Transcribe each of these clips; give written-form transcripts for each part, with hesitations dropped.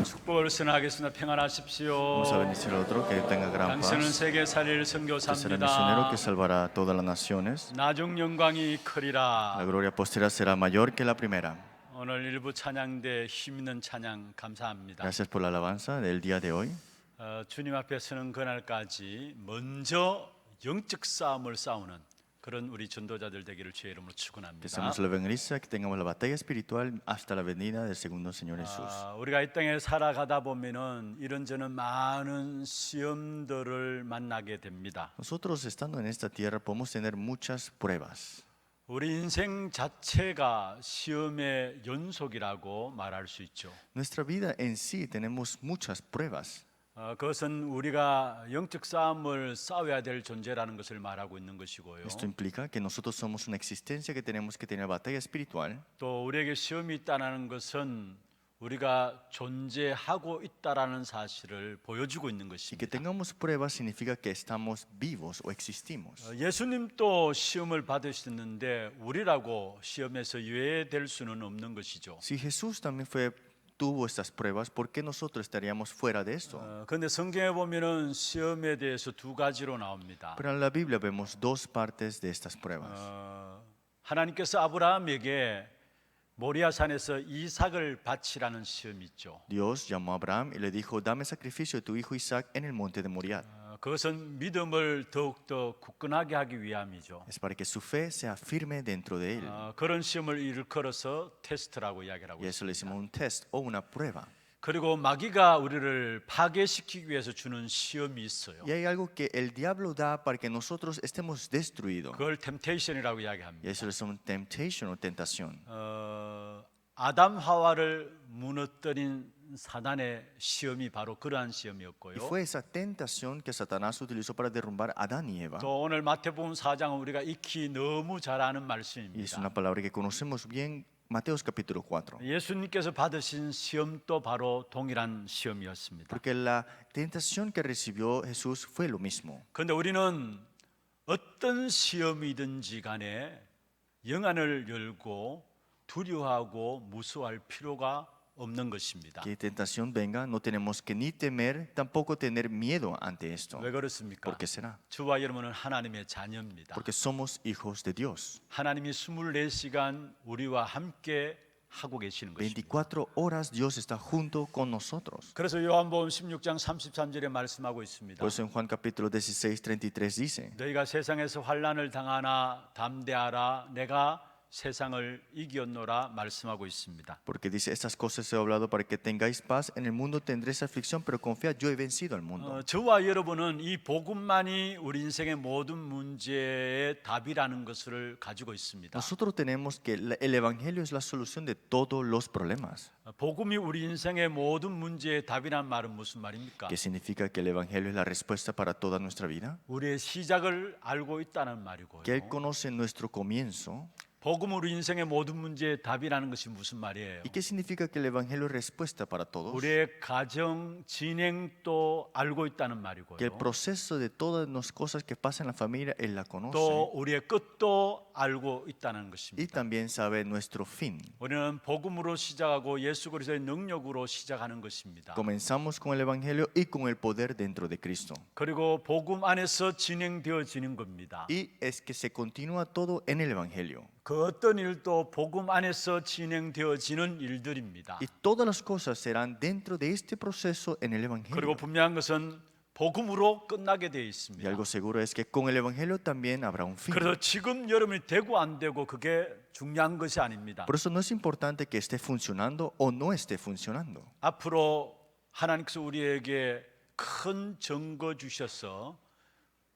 축복을 선하겠습니다. 평안하십시오. Vamos a bendecir al otro, que tenga gran 당신은 paz. 세계 살릴 Usted será misionero 선교사입니다. que salvará a todas las naciones. 나중 영광이 La 크리라. gloria postera será mayor que la primera. 오늘 일부 찬양대 힘 있는 찬양 감사합니다. Gracias por la alabanza del día de hoy. 주님 앞에 서는 그날까지 먼저 영적 싸움을 싸우는 그런 우리 전도자들 되기를 주의 이름으로 Que 축원합니다. seamos los evangelistas, que tengamos la batalla espiritual hasta la venida del segundo Señor Jesús. 우리가 이 땅에 살아가다 보면은 이런저런 많은 시험들을 만나게 됩니다. Nosotros estando en esta tierra podemos tener muchas pruebas. 우리 인생 자체가 시험의 연속이라고 말할 수 있죠. Nuestra vida en sí tenemos muchas pruebas. 그것은 우리가 영적 싸움을 싸워야 될 존재라는 것을 말하고 있는 것이고요. Esto implica que nosotros somos una existencia que tenemos que tener batalla espiritual. 또 우리에게 시험이 있다는 것은 우리가 존재하고 있다라는 사실을 보여주고 있는 Y que 것입니다. tengamos pruebas significa que estamos vivos o existimos. 예수님도 시험을 받으셨는데 우리라고 시험에서 유예될 수는 없는 것이죠. Si Jesús también tuvo estas pruebas, ¿por qué nosotros estaríamos fuera de esto? 그런데 성경에 보면은 시험에 대해서 두 가지로 나옵니다. Pero en la Biblia vemos dos partes de estas pruebas. 하나님께서 아브라함에게 모리아산에서 이삭을 바치라는 시험이 있죠. Dios llamó a Abraham y le dijo, dame sacrificio de tu hijo Isaac en el monte de Moriah. 그것은 믿음을 더욱더 굳건하게 하기 위함이죠. Es para que su fe sea firme dentro de él. 그런 시험을 일컬어서 테스트라고 이야기를 하고 Y eso le 있습니다. decimos un test o una prueba. 그리고 마귀가 우리를 파괴시키기 위해서 주는 시험이 있어요. Y hay algo que el diablo da para que nosotros estemos destruidos. 그걸 템테이션이라고 Y 이야기합니다. eso le decimos temptation o tentación. 아담 하와를 무너뜨린 사단의 시험이 바로 그러한 Y 시험이었고요. fue esa tentación que Satanás utilizó para derrumbar a Adán y Eva. 또 오늘 마태복음 4장은 우리가 익히 너무 잘 아는 Y es 말씀입니다. una palabra que conocemos bien, Mateos capítulo 4. 예수님께서 받으신 시험도 바로 동일한 시험이었습니다. Porque la tentación que recibió Jesús fue lo mismo. 그런데 우리는 어떤 시험이든지 간에 영안을 열고 두려워하고 무서워할 필요가 없는 것입니다. Que tentación venga, no tenemos que ni temer, tampoco tener miedo ante esto. 왜 그렇습니까? ¿Por qué será? 저와 여러분은 하나님의 자녀입니다. Porque somos hijos de Dios. 하나님이 24시간 우리와 함께 하고 계시는 것입니다. 24 horas Dios está junto con nosotros. 그래서 요한복음 16장 33절에 말씀하고 있습니다. Por eso en Juan capítulo 16, 33 dice, 너희가 세상에서 환난을 당하나 담대하라 내가 세상을 이겼노라 말씀하고 있습니다. porque dice, estas cosas he hablado para que tengáis paz, en el mundo tendréis aflicción, pero confiad, yo he vencido al mundo. 저와 여러분은 이 복음만이 우리 인생의 모든 문제의 답이라는 것을 가지고 있습니다. Nosotros tenemos que el evangelio es la solución de todos los problemas. 복음이 우리 인생의 모든 문제의 답이란 말은 무슨 말입니까? ¿Qué significa que el evangelio es la respuesta para toda nuestra vida? 우리의 시작을 알고 있다는 말이고요. Que Él conoce nuestro comienzo. 복음 우리 인생의 모든 문제의 답이라는 것이 무슨 말이에요? ¿Y qué significa que el evangelio es respuesta para todos? 우리의 가정 진행도 알고 있다는 Que el 말이고요. proceso de todas las cosas que pasan en la familia, Él la conoce. 또 우리의 끝도 알고 있다는 Y 것입니다. también sabe nuestro fin. 우리는 복음으로 시작하고 예수 그리스도의 능력으로 시작하는 것입니다. Comenzamos con el evangelio y con el poder dentro de Cristo. 그리고 복음 안에서 진행되어지는 겁니다. Y es que se continúa todo en el evangelio. 그 어떤 일도 복음 안에서 진행되어지는 일들입니다. Y todas las cosas serán dentro de este proceso en el 그리고 evangelio. 분명한 것은 복음으로 끝나게 되어 Y 있습니다. algo seguro es que con el evangelio también habrá un fin. 그래서 지금 여러분이 되고 안 되고 그게 중요한 것이 아닙니다. Por eso no es importante que esté funcionando o no esté funcionando. 앞으로 하나님께서 우리에게 큰 증거 주셔서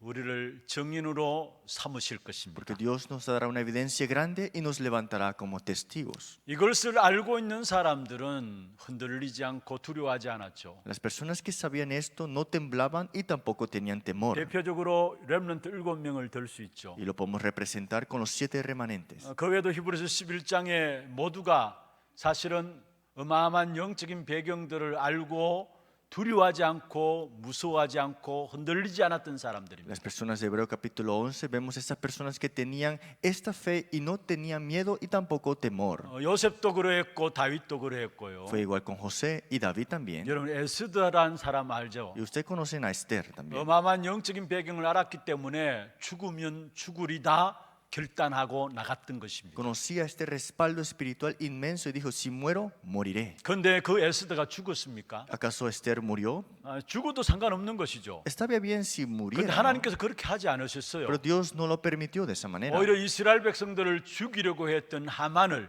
우리를 증인으로 삼으실 것입니다. Porque Dios nos dará una evidencia grande y nos levantará como testigos. 이것을 알고 있는 사람들은 흔들리지 않고 두려워하지 않았죠. Las personas que sabían esto no temblaban y tampoco tenían temor. 대표적으로 렘넌트 7명을 들 수 있죠. Y lo podemos representar con los 7 remanentes. 그 외에도 히브리서 11장에 모두가 사실은 어마어마한 영적인 배경들을 알고 두려워하지 않고 무서워하지 않고 흔들리지 않았던 사람들입니다. Las personas de Hebreo capítulo 11 vemos esas personas que tenían esta fe y no tenían miedo y tampoco temor. 요셉도 그러했고 다윗도 그러했고요. Fue igual con José y David también. 여러분 에스더라는 사람 알죠? Y ustedes conocen a Esther también. 어마어마한 영적인 배경을 알았기 때문에 죽으면 죽으리다 결단하고 나갔던 것입니다. Conocía este respaldo espiritual inmenso y dijo, si muero, moriré. 그런데 그 에스더가 죽었습니까? ¿Acaso Esther murió? 죽어도 상관없는 것이죠. Estaba bien si 그런데 muriera, ¿no? 하나님께서 그렇게 하지 않으셨어요. Pero Dios no lo permitió de esa manera. 오히려 이스라엘 백성들을 죽이려고 했던 하만을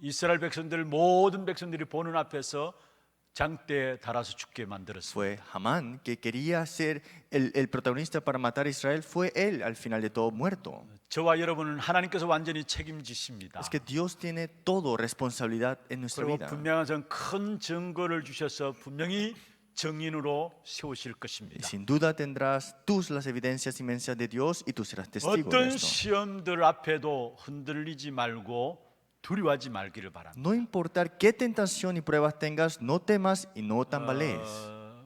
이스라엘 백성들 모든 백성들이 보는 앞에서 장대에 달아서 죽게 만들었습니다. Fue Hamán que quería ser el protagonista para matar a Israel. Fue él al final de todo muerto. 저와 여러분은 하나님께서 완전히 책임지십니다. Es que Dios tiene todo responsabilidad en nuestra 그리고 vida. 분명한 큰 증거를 주셔서 분명히 정인으로 세우실 Y 것입니다. sin duda tendrás tú las evidencias inmensas de Dios y tú serás testigo de 어떤 esto. 시험들 앞에도 흔들리지 말고 두려워하지 말기를 바랍니다. No importar qué tentación y pruebas tengas, no temas y no tambalees.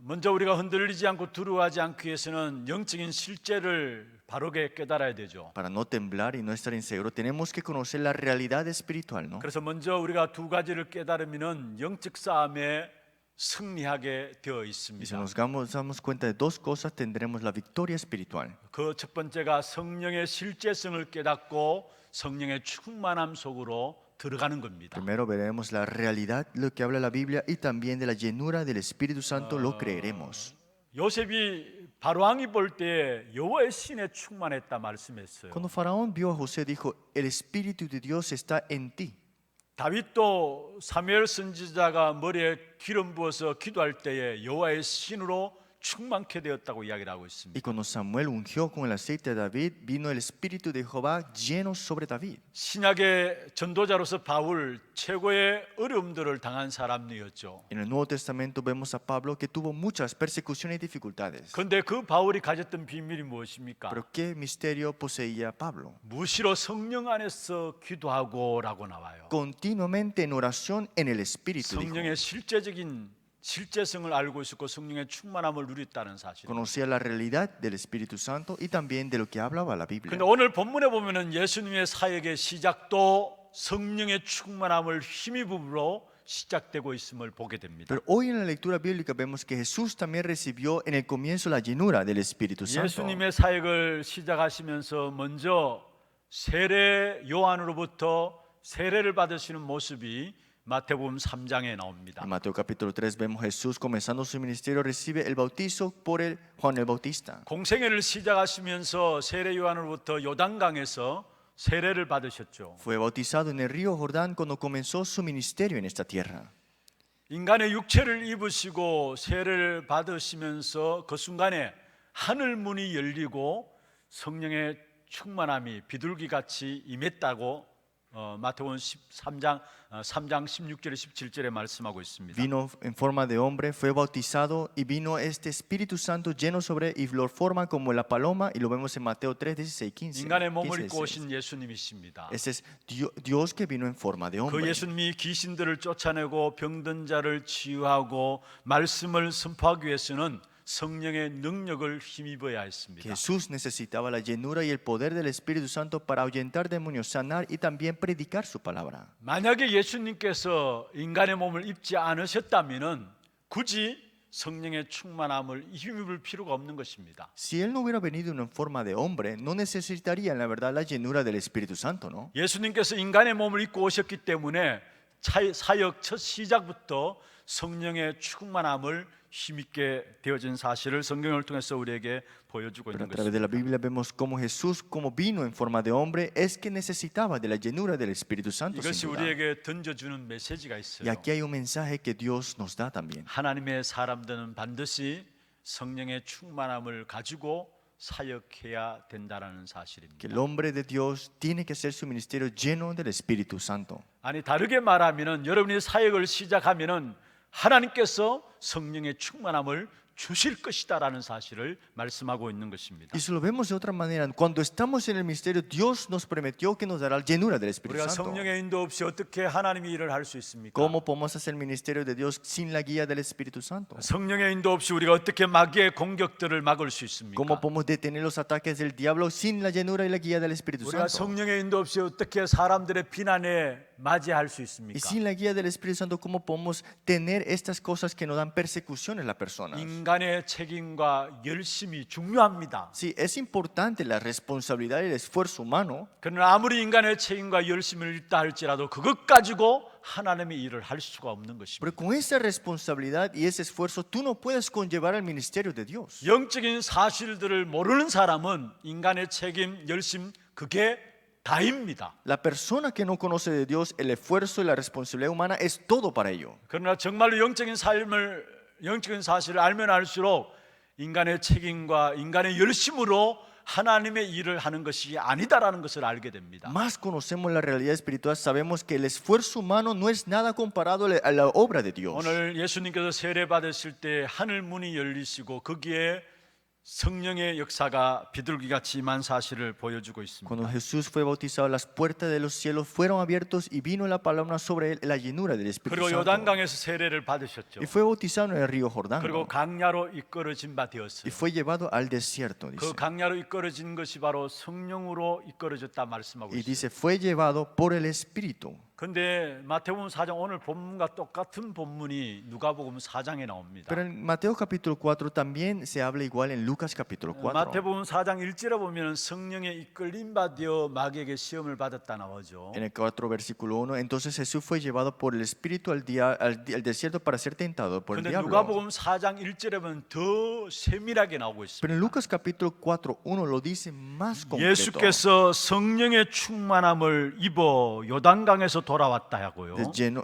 먼저 우리가 흔들리지 않고 두려워하지 않기 위해서는 영적인 실제를 바르게 깨달아야 되죠. Para no temblar y no estar inseguro, tenemos que conocer la realidad espiritual, ¿no? 그래서 먼저 우리가 두 가지를 깨달으면은 영적 싸움에 승리하게 되어 Y si 있습니다. nos damos cuenta de dos cosas, tendremos la victoria espiritual. 그 첫 번째가 성령의 실제성을 깨닫고 성령의 충만함 속으로 들어가는 겁니다. Primero veremos la realidad, lo que habla la Biblia, y también de la llenura del Espíritu Santo lo creeremos. 요셉이 바로왕이 볼 때 여호와의 신에 충만했다 말씀했어요. Cuando Faraón vio a José, dijo, el Espíritu de Dios está en ti. 다윗도 사무엘 선지자가 머리에 기름 부어서 기도할 때에 여호와의 신으로 충만케 되었다고 이야기를 하고 있습니다. Y cuando Samuel ungió con el aceite de David, vino el Espíritu de Jehová lleno sobre David. 신약의 전도자로서 바울 최고의 어려움들을 당한 사람이었죠. En el Nuevo Testamento vemos a Pablo que tuvo muchas persecuciones y dificultades. 그런데 그 바울이 가졌던 비밀이 무엇입니까? Pero ¿qué misterio poseía Pablo? 무시로 성령 안에서 기도하고라고 나와요. Continuamente en oración en el Espíritu, dijo. 성령의 실제적인 실제성을 알고 있었고 성령의 충만함을 누렸다는 사실. Conocía la realidad del Espíritu Santo y también de lo que hablaba la Biblia. 그런데 오늘 본문에 보면은 예수님의 사역의 시작도 성령의 충만함을 힘입음으로 시작되고 있음을 보게 됩니다. Pero hoy en la lectura bíblica vemos que Jesús también recibió en el comienzo la llenura del Espíritu Santo. 예수님의 사역을 시작하시면서 먼저 세례 요한으로부터 세례를 받으시는 모습이 마태복음 3장에 나옵니다. En Mateo capítulo 3 vemos Jesús comenzando su ministerio, recibe el bautizo por el Juan el Bautista. 공생애를 시작하시면서 세례 요한으로부터 요단강에서 세례를 받으셨죠. Fue bautizado en el río Jordán cuando comenzó su ministerio en esta tierra. 인간의 육체를 입으시고 세례를 받으시면서 그 순간에 하늘 문이 열리고 성령의 충만함이 비둘기같이 임했다고 마태복음 3장 16절에 17절에 말씀하고 있습니다. Vino en forma de hombre, fue bautizado y vino este Espíritu Santo lleno sobre y lo forma como la paloma y lo vemos en Mateo 3, 16, 15. 인간의 몸을 15, 입고 16. 오신 예수님이십니다. Ese es Dios que vino en forma de 그 hombre. 예수님이 귀신들을 쫓아내고 병든 자를 치유하고 말씀을 선포하기 위해서는 성령의 능력을 힘입어야 했습니다. Jesús necesitaba la llenura y el poder del Espíritu Santo para ahuyentar demonios, sanar y también predicar su palabra. 만약에 예수님께서 인간의 몸을 입지 않으셨다면은 굳이 성령의 충만함을 힘입을 필요가 없는 것입니다. Si él no hubiera venido en forma de hombre, no necesitaría en la verdad la llenura del Espíritu Santo, ¿no? 예수님께서 인간의 몸을 입고 오셨기 때문에 사역 첫 시작부터 성령의 충만함을 힘있게 되어진 사실을 성경을 통해서 우리에게 보여주고 Pero 있는 a través de la 것입니다. Biblia vemos cómo Jesús, como vino en forma de hombre, es que necesitaba de la llenura del Espíritu Santo. 이것이 Sin duda. 우리에게 던져주는 메시지가 Y 있어요. aquí hay un mensaje que Dios nos da también. 하나님의 사람들은 반드시 성령의 충만함을 가지고 사역해야 된다는 사실입니다. Que el hombre de Dios tiene que hacer su ministerio lleno del Espíritu Santo. 아니 다르게 말하면은 여러분이 사역을 시작하면은 하나님께서 성령의 충만함을 주실 것이다라는 사실을 말씀하고 있는 것입니다. Y si lo vemos de otra manera, cuando estamos en el ministerio, Dios nos prometió que nos dará la llenura del Espíritu 우리가 Santo. 성령의 인도 없이 어떻게 하나님의 일을 할 수 있습니까? ¿Cómo podemos hacer el ministerio de Dios sin la guía del Espíritu Santo? 성령의 인도 없이 우리가 어떻게 마귀의 공격들을 막을 수 있습니까? ¿Cómo podemos detener los ataques del diablo sin la llenura y la guía del Espíritu 우리가 Santo? 성령의 인도 없이 어떻게 사람들의 비난에 맞이할 수 Y 있습니까? sin la guía del Espíritu Santo, ¿cómo podemos tener estas cosas que nos dan persecución en las personas? 인간의 책임과 열심이 중요합니다. Sí, es importante la responsabilidad y el esfuerzo humano, 그러나 아무리 인간의 책임과 열심을 있다 할지라도 그것 가지고 하나님의 일을 할 수가 없는 것입니다. pero con esa responsabilidad y ese esfuerzo tú no puedes conllevar al ministerio de Dios. 영적인 사실들을 모르는 사람은 인간의 책임, 열심 그게 다입니다. La persona que no conoce de Dios, el esfuerzo y la responsabilidad humana es todo para ello. 그러나 정말로 영적인 사실을 알면 알수록 인간의 책임과 인간의 열심으로 하나님의 일을 하는 것이 아니다라는 것을 알게 됩니다. Más conocemos la realidad espiritual, sabemos que el esfuerzo humano no es nada comparado a la obra de Dios. 오늘 예수님께서 세례 받으실 때 하늘 문이 열리시고 거기에 성령의 역사가 비둘기같이 임한 사실을 보여주고 있습니다. Cuando Jesús fue bautizado, las puertas de los cielos fueron abiertos y vino la palabra sobre él, la llenura del Espíritu 그리고 Santo. 요단강에서 세례를 받으셨죠. Y fue bautizado en el río Jordán. 그리고 강야로 이끌어진 바 되었어요. Y fue llevado al desierto, 그 dice. 강야로 이끌어진 것이 바로 성령으로 이끌어졌다 말씀하고 Y 있어요. dice, fue llevado por el Espíritu. 근데 마태복음 4장 오늘 본문과 똑같은 본문이 누가복음 4장에 나옵니다. Pero en Mateo capítulo 4 también se habla igual en Lucas capítulo 4. 마태복음 4장 1절에 보면 성령의 이끌림 받아 마귀에게 시험을 받았다 나오죠. En el 4 versículo 1, entonces Jesús fue llevado por el Espíritu al desierto para ser tentado por el 근데 diablo. 누가복음 4장 1절에 보면 더 세밀하게 나오고 있습니다. Pero en Lucas capítulo 4, 1 lo dice más concreto. 예수께서 성령의 충만함을 입어 요단강에서 돌아왔다 하고요.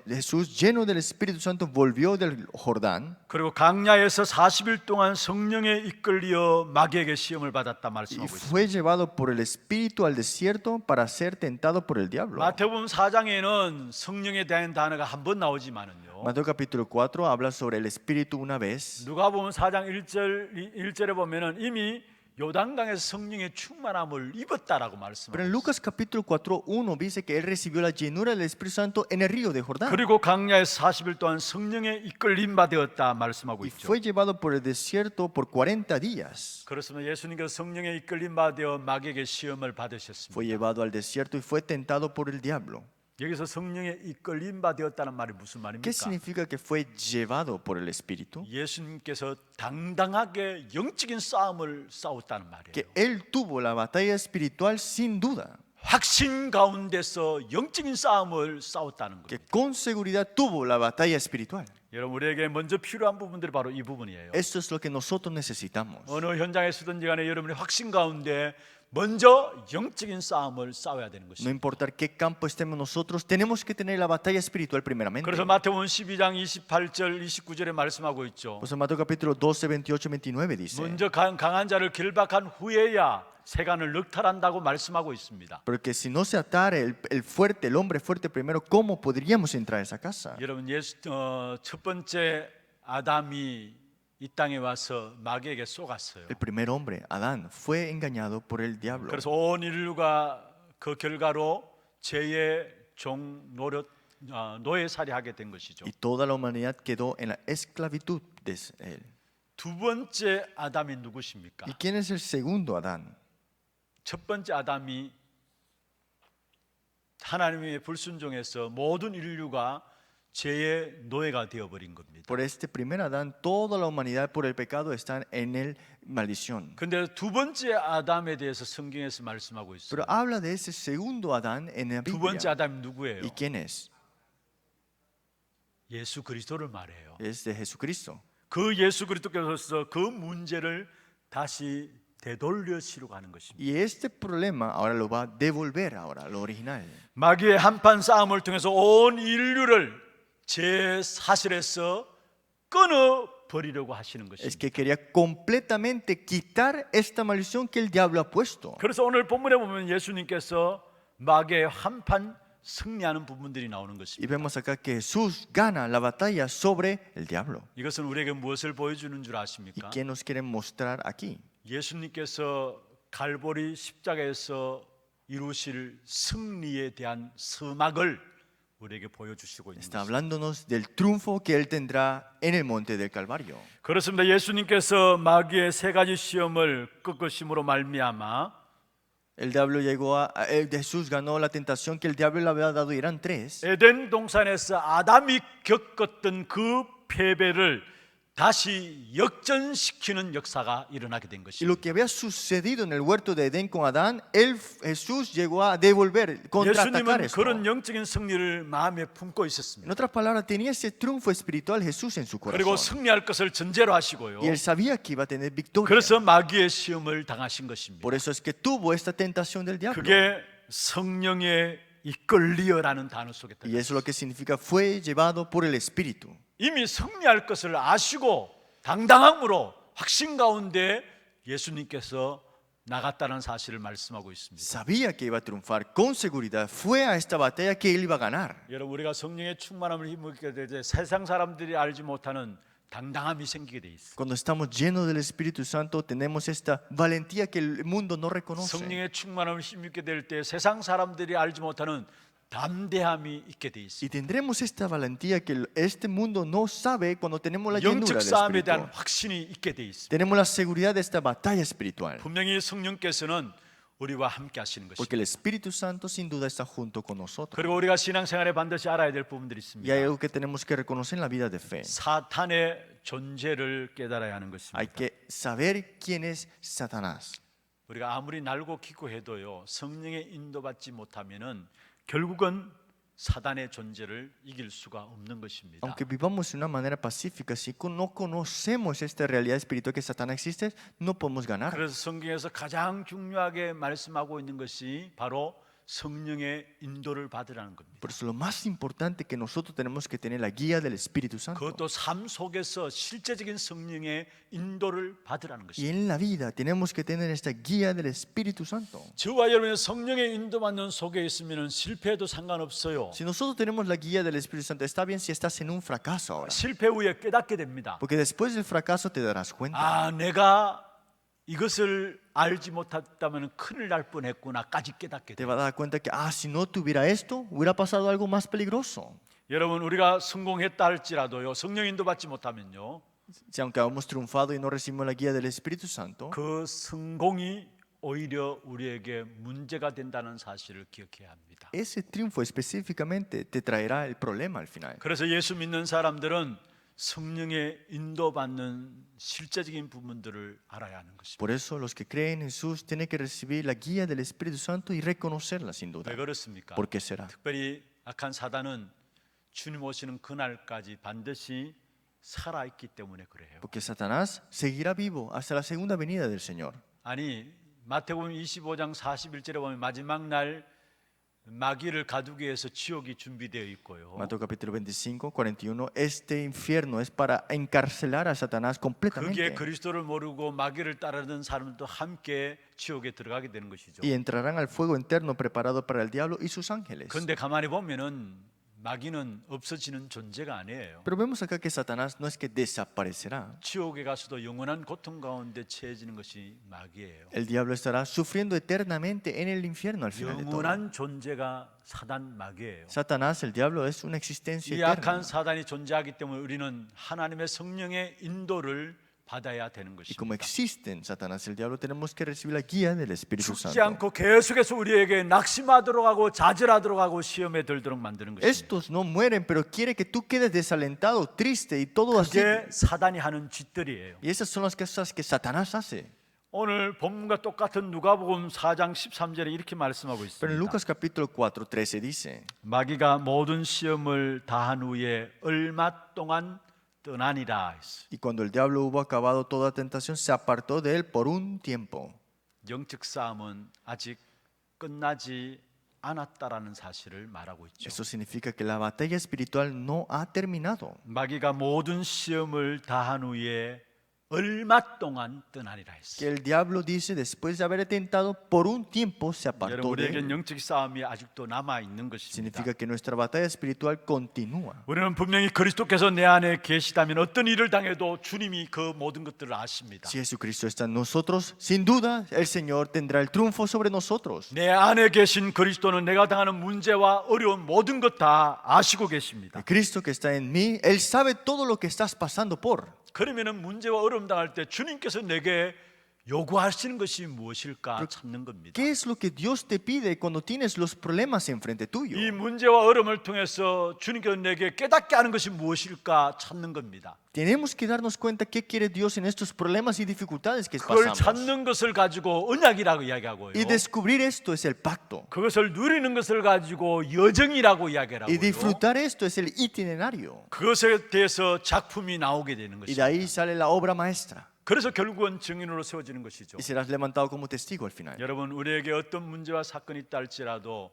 Jesús, lleno del Espíritu Santo, volvió del Jordán 그리고 강야에서 40일 동안 성령에 이끌려 마귀에게 시험을 받았다 y 말씀하고 있습니다. fue llevado por el Espíritu al desierto para ser tentado por el diablo. 마태복음 4장에는 성령에 대한 단어가 한 번 나오지만은요. Mateo capítulo 4 habla sobre el Espíritu una vez. 누가복음 4장 1절에 보면은 이미 요단강에서 성령의 충만함을 입었다라고 Pero en 말씀하고 Lucas capítulo 4, 1 dice que él recibió la llenura del Espíritu Santo en el río de Jordán. 그리고 강야에서 40일 동안 성령의 이끌림 받았다 말씀하고 Y 있죠. fue llevado por el desierto por 40 días. 그렇습니다. 예수님께서 성령의 이끌림 받아 마귀에게 시험을 받으셨습니다. Fue llevado al desierto y fue tentado por el diablo. 여기서 성령의 이끌림 받았다는 말이 무슨 ¿Qué 말입니까? significa que fue llevado por el Espíritu? 예수님께서 당당하게 영적인 싸움을 싸웠다는 말이에요. Que él tuvo la batalla espiritual sin duda. 확신 가운데서 영적인 싸움을 싸웠다는 Que 거예요. con seguridad tuvo la batalla espiritual. 여러분 우리에게 먼저 필요한 부분들이 바로 이 부분이에요. Esto es lo que nosotros necesitamos. 어느 현장에 서든지 간에 여러분이 확신 가운데 먼저 영적인 싸움을 싸워야 되는 No 것입니다. importa qué campo estemos nosotros, tenemos que tener la batalla espiritual primeramente. 그래서 마태복음 12장 28절 29절에 말씀하고 있죠. Pues en Mateo capítulo 12, 28, 29 dice. 먼저 강한 자를 결박한 후에야 세간을 넉탈한다고 말씀하고 있습니다. Porque si no se atara el fuerte, el hombre fuerte primero, ¿cómo podríamos entrar a esa casa? 여러분 첫 번째 아담이 이 땅에 와서 마귀에게 속았어요. El primer hombre, Adán, fue engañado por el diablo. 그래서 온 인류가 그 결과로 죄의 종 노예살이하게 된 것이죠. Y toda la humanidad quedó en la esclavitud de él. 두 번째 아담이 누구십니까? ¿Y quién es el segundo Adán? 첫 번째 아담이 하나님의 불순종에서 모든 인류가 죄의 노예가 되어버린 겁니다. Por este primer Adán, toda la humanidad por el pecado están en el maldición. 근데 두 번째 아담에 대해서 성경에서 말씀하고 있어요. Pero habla de ese segundo Adán en la 두 번째 Biblia. 아담이 누구예요? ¿Y quién es? 예수 그리스도를 말해요. Es de Jesucristo. 그 예수 그리스도께서 그 문제를 다시 되돌려시려고 하는 것입니다. Y este problema ahora lo va a devolver ahora, lo original. 마귀의 한판 싸움을 통해서 온 인류를 제 사실에서 끊어 버리려고 하시는 Es 것입니다. que quería completamente quitar esta maldición que el diablo ha puesto. 그래서 오늘 본문에 보면 예수님께서 마귀의 한판 승리하는 부분들이 나오는 Y 것입니다. vemos acá que Jesús gana la batalla sobre el diablo. 이것은 우리에게 무엇을 보여주는 줄 ¿Y 아십니까? qué nos quieren mostrar aquí? 예수님께서 갈보리 십자가에서 이루실 승리에 대한 서막을 우리에게 보여주시고 있는 Está 것입니다. hablándonos del triunfo que Él tendrá en el monte del Calvario. 그렇습니다. 예수님께서 마귀의 세 가지 시험을 꺾으심으로 말미암아 El diablo llegó Jesús ganó la tentación que el diablo le había dado y eran tres. 에덴 동산에서 아담이 겪었던 그 패배를 다시 역전시키는 역사가 일어나게 된 Y 것입니다. lo que había sucedido en el huerto de Edén con Adán, Jesús llegó a devolver, contraatacar 예수님은 esto. 그런 영적인 승리를 마음에 품고 En 있었습니다. otras palabras, tenía ese triunfo espiritual Jesús en su 그리고 corazón. 승리할 것을 전제로 하시고요. Y él sabía que iba a tener victoria. 그래서 마귀의 시험을 당하신 것입니다. Por eso es que tuvo esta tentación del diablo. 그게 성령의 이끌리어라는 단어 속에 Y 들어가 eso lo que significa fue llevado por el Espíritu. 이미 승리할 것을 아시고 당당함으로 확신 가운데 예수님께서 나갔다는 사실을 말씀하고 있습니다. Sabía que iba a triunfar con seguridad. Fue a esta batalla que él iba a ganar. 여러분 우리가 성령의 충만함을 힘입게 될 때 세상 사람들이 알지 못하는 당당함이 생기게 돼 있어요. Cuando estamos llenos del Espíritu Santo, tenemos esta valentía que el mundo no reconoce. 성령의 충만함을 힘입게 될 때 세상 사람들이 알지 못하는 담대함이 있게 돼 있어요. Y tendremos esta valentía que este mundo no sabe cuando tenemos la llenura 영적 del 싸움에 Espíritu. 대한 확신이 있게 돼 있습니다. Tenemos la seguridad de esta batalla espiritual. 분명히 성령께서는 우리와 함께 하시는 Porque 것입니다. el Espíritu Santo sin duda está junto con nosotros. 그리고 우리가 신앙생활에 반드시 알아야 될 부분들이 Y 있습니다. hay algo que tenemos que reconocer en la vida de fe. 사탄의 존재를 깨달아야 하는 Hay 것입니다. que saber quién es Satanás. 우리가 아무리 날고 기고해도요 성령의 인도받지 못하면은 결국은 사단의 존재를 이길 수가 없는 것입니다. Aunque vivamos de una manera pacífica, si no conocemos esta realidad espiritual que Satanás existe, no podemos ganar. 그래서 성경에서 가장 중요하게 말씀하고 있는 것이 바로 성령의 인도를 받으라는 겁니다. Por eso lo más importante que nosotros tenemos que tener la guía del Espíritu Santo. 그것도 삶 속에서 실제적인 성령의 인도를 받으라는 Y 것입니다. en la vida tenemos que tener esta guía del Espíritu Santo. 저와 여러분이 성령의 인도받는 속에 있으면 실패해도 상관없어요. Si nosotros tenemos la guía del Espíritu Santo, está bien si estás en un fracaso ahora. 실패 후에 깨닫게 됩니다. Porque después del fracaso te darás cuenta. 아, 내가 이것을 알지 못했다면 큰일 날 뻔했구나까지 깨닫게 Te 돼요. vas a dar cuenta que, si no tuviera esto, hubiera pasado algo más peligroso. 여러분 우리가 성공했다 할지라도요 성령 인도받지 못하면요 Si aunque hemos triunfado y no recibimos la guía del Espíritu Santo, 그 성공이 오히려 우리에게 문제가 된다는 사실을 기억해야 합니다. ese triunfo específicamente te traerá el problema al final. 그래서 예수 믿는 사람들은 성령의 인도받는 실제적인 부분들을 알아야 하는 것입니다. Por eso los que creen en Jesús tienen que recibir la guía del Espíritu Santo y reconocerla sin duda. 왜 그렇습니까? ¿Por qué será? 특별히 악한 사단은 주님 오시는 그날까지 반드시 살아있기 때문에 그래요. Porque Satanás seguirá vivo hasta la segunda venida del Señor. 아니 마태복음 25장 41절에 보면 마지막 날 마귀를 가두기 위해서 지옥이 준비되어 있고요. Mateo capítulo 25, 41. Este infierno es para encarcelar a Satanás 그게 completamente. 그리스도를 모르고 마귀를 따르는 사람도 함께 지옥에 들어가게 되는 것이죠. Y entrarán al fuego eterno preparado para el diablo y sus ángeles. 그런데 가만히 보면은 마귀는 없어지는 존재가 아니에요. Pero vemos acá que Satanás no es que desaparecerá. 지옥에 가서도 영원한 고통 가운데 처해지는 것이 마귀예요. El diablo estará sufriendo eternamente en el infierno al final de todo. 영원한 존재가 사단 마귀예요. Satanás, el diablo, es una existencia 이 eterna. 악한 사단이 존재하기 때문에 우리는 하나님의 성령의 인도를 받아야 되는 Y como 것입니다. existen Satanás, el diablo, tenemos que recibir la guía del Espíritu 죽지 Santo. 않고 계속해서 우리에게 낙심하도록 하고 좌절하도록 하고 시험에 들도록 만드는 것입니다. Estos no mueren, pero quiere que tú quedes desalentado, triste y todo así. 그게 사단이 하는 짓들이에요. Y esas son las cosas que Satanás hace. 오늘 본문과 똑같은 누가복음 4장 13절에 이렇게 말씀하고 Pero en 있습니다. Lucas capítulo 4, 13 dice, 마귀가 모든 시험을 다한 후에 얼마 동안 떠나니라 했어요. y cuando el diablo hubo acabado toda tentación, se apartó de él por un tiempo. 영적 싸움은 아직 끝나지 않았다라는 사실을 말하고 있죠. Eso significa que la batalla espiritual no ha terminado. 마귀가 모든 시험을 다한 후에 얼마 동안 떠나리라 했어요. Que el diablo dice, después de haber tentado, por un tiempo se 여러분, apartó de 우리에겐 él. 영적 싸움이 아직도 남아 있는 것입니다. Significa que nuestra batalla espiritual continúa. 우리는 분명히 그리스도께서 내 안에 계시다면 어떤 일을 당해도 주님이 그 모든 것들을 아십니다. Si Jesucristo está en nosotros, sin duda el Señor tendrá el triunfo sobre nosotros. 내 안에 계신 그리스도는 내가 당하는 문제와 어려운 모든 것 다 아시고 계십니다. El Cristo que está en mí, Él sabe todo lo que estás pasando por. 그러면은 문제와 어려움 당할 때 주님께서 내게 요구하시는 것이 무엇일까 찾는 겁니다. ¿Qué es lo que Dios te pide cuando tienes los problemas enfrente tuyo? 이 문제와 어려움을 통해서 주님께서 내게 깨닫게 하는 것이 무엇일까 찾는 겁니다. Tenemos que darnos cuenta qué quiere Dios en estos problemas y dificultades que 그걸 pasamos. 찾는 것을 가지고 언약이라고 이야기하고요. Y descubrir esto es el pacto. 그것을 누리는 것을 가지고 여정이라고 이야기하고요. Y disfrutar esto es el itinerario. 그것에 대해서 작품이 나오게 되는 Y de 것입니다. ahí sale la obra maestra. 그래서 결국은 증인으로 세워지는 것이죠. Y serás levantado como testigo al final. 여러분, 우리에게 어떤 문제와 사건이 있다 할지라도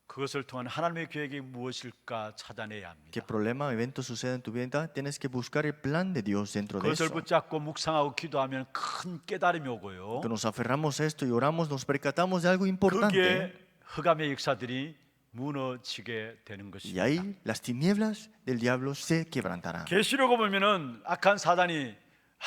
그것을 통한 하나님의 계획이 무엇일까 찾아내야 합니다. ¿Qué problema o evento sucede en tu vida? Tienes que buscar el plan de Dios dentro de 그것을 eso. 붙잡고 묵상하고 기도하면 큰 깨달음이 오고요. Cuando nos aferramos a esto y oramos, nos percatamos de algo importante. 그게 흑암의 역사들이 무너지게 되는 Y 것입니다. ahí las tinieblas del diablo se quebrantarán. 계시록을 보면은 악한 사단이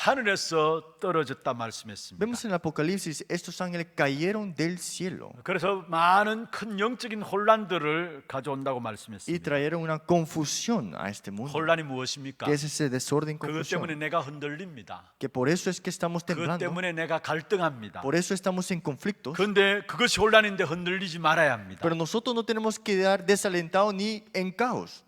하늘에서 떨어졌다 말씀했습니다. Vemos en el Apocalipsis, estos ángeles cayeron del cielo 그래서 많은 큰 영적인 혼란들을 가져온다고 y 말씀했습니다. trajeron una confusión a este mundo. 혼란이 무엇입니까? ¿Qué es ese desorden, 그것 때문에 confusión? 내가 흔들립니다. Que por eso es que estamos 그것 temblando, 때문에 내가 갈등합니다. por eso estamos en conflictos. 그런데 그것이 혼란인데 흔들리지 말아야 합니다. Pero nosotros no tenemos que quedar desalentados ni en caos.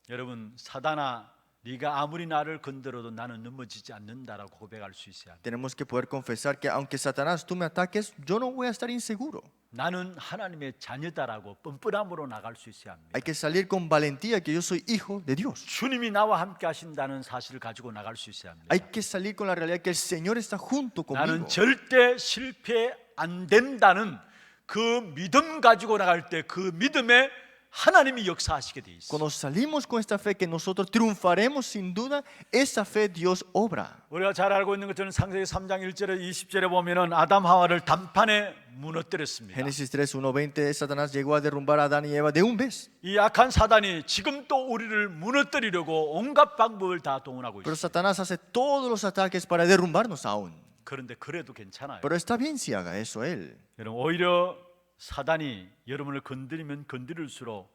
여러분, 사단아, 네가 아무리 나를 건드려도 나는 넘어지지 않는다라고 고백할 수 있어야 합니다. Tenemos que poder confesar que aunque Satanás tú me ataques, yo no voy a estar inseguro. 나는 하나님의 자녀다라고 뻔뻔함으로 나갈 수 있어야 합니다. Hay que salir con valentía que yo soy hijo de Dios. 주님이 나와 함께 하신다는 사실을 가지고 나갈 수 있어야 합니다. Hay que salir con la realidad que el Señor está junto conmigo. 나는 절대 실패 안 된다는 그 믿음 가지고 나갈 때 그 믿음에 하나님이 역사하시게 돼 있어요. Cuando salimos con esta fe que nosotros triunfaremos sin duda, esa fe Dios obra. 우리가 잘 알고 있는 것처럼 창세기 3장 1절에 20절에 보면은 아담 하와를 단판에 무너뜨렸습니다. Génesis 3, 1, 20, Satanás llegó a derrumbar a Adán y Eva de un vez. 이 악한 사단이 지금 또 우리를 무너뜨리려고 온갖 방법을 다 동원하고 Pero 있어요. Satanás hace todos los ataques para derrumbarnos aún. 그런데 그래도 괜찮아요. Pero está bien si haga eso él. 여러분, 오히려 사단이 여러분을 건드리면 건드릴수록